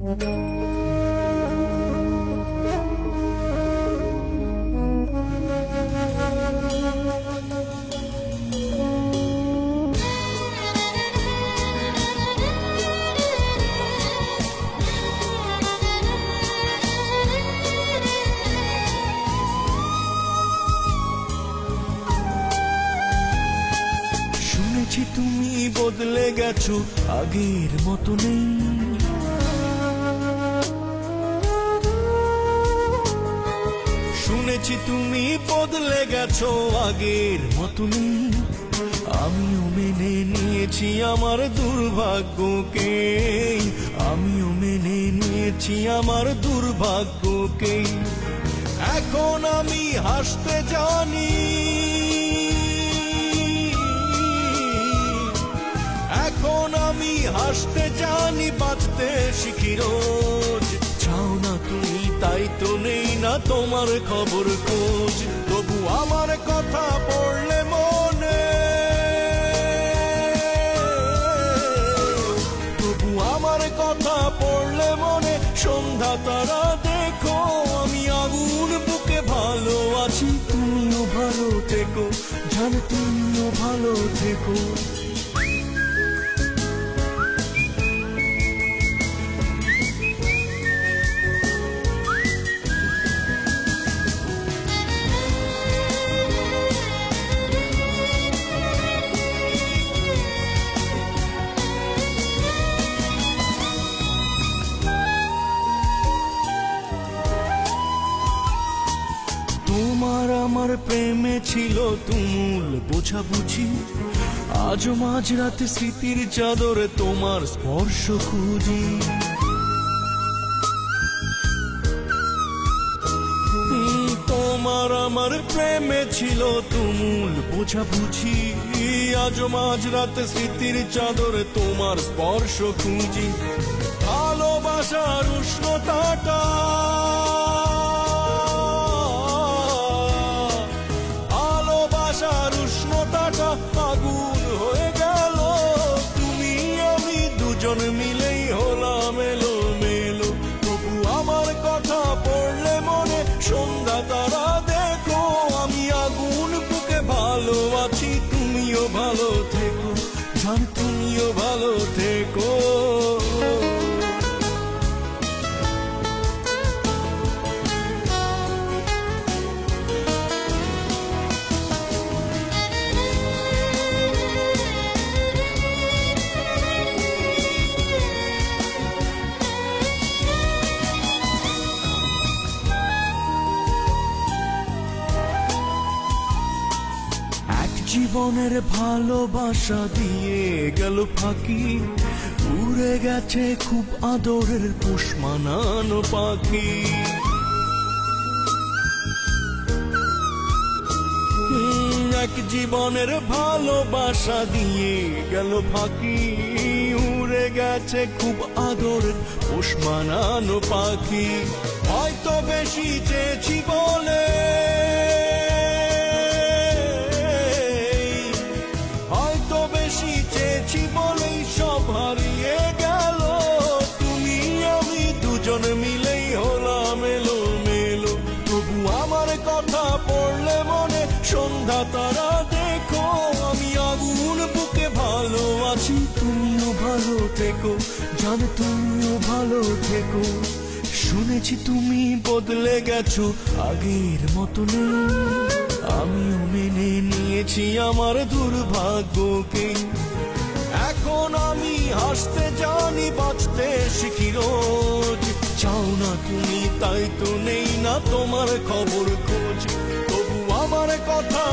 শুনেছি তুমি বদলে গেছো, আগের মতো নেই। শুনেছি তুমি বদলে গেছো, আগের মতো নেই। আমিও মেনে নিয়েছি আমার দুর্ভাগ্যকে, আমিও মেনে নিয়েছি আমার দুর্ভাগ্যকে। এখন আমি হাসতে জানি, এখন আমি হাসতে জানি, বাঁচতে শিখি রোজ। চাও না তুমি তাই তো নেই না তোমার খবর খোঁজ। তবু আমার কথা পড়লে মনে, তবু আমার কথা পড়লে মনে, সন্ধ্যা তারা দেখো আমি আগুন বুকে ভালো আছি। তুমিও ভালো থেকো, জান তুমিও ভালো থেকো। তোমার আমার প্রেমে ছিল তুমুল বোঝাবুঝি, আজও মাঝরাতে স্মৃতির চাদরে তোমার স্পর্শ খুঁজি। তোমার আমার প্রেমে ছিল তুমুল বোঝাবুঝি, আজও মাঝরাতে স্মৃতির চাদরে তোমার স্পর্শ খুঁজি। ভালোবাসার উষ্ণতাটা, ভালোবাসার উষ্ণতাটা আগুন হয়ে গেল। তুমি আমি দুজন মিলেই হলাম এলোমেলো। তবু আমার কথা পড়লে মনে, সন্ধ্যা তারা দেখো আমি আগুন বুকে ভালো আছি। তুমিও ভালো থেকো, জান তুমিও ভালো থেকো। জীবনের ভালোবাসা দিয়ে গেল ফাঁকি, উড়ে গেছে খুব আদরের পোষ মানানো পাখি। এক জীবনের ভালোবাসা দিয়ে গেল ফাঁকি, উড়ে গেছে খুব আদরের পোষ মানানো পাখি। হয়তো বেশি চেয়েছি বলে, বলেই সব হারিয়ে গেল। তুমি আমি দুজন মিলেই হলাম এলোমেলো। তবু আমার কথা পড়লে মনে, সন্ধ্যা তারা দেখো আমি আগুন বুকে ভালো আছি। তুমিও ভালো থেকো, জান তুমিও ভালো থেকো। শুনেছি তুমি বদলে গেছো, আগের মতো নেই। আমিও মেনে নিয়েছি আমার দুর্ভাগ্যকে। এখন আমি হাসতে জানি, বাঁচতে শিখি রোজ। চাও না তুমি তাই তো নেই না তোমার খবর খোঁজ। তবু আমার কথা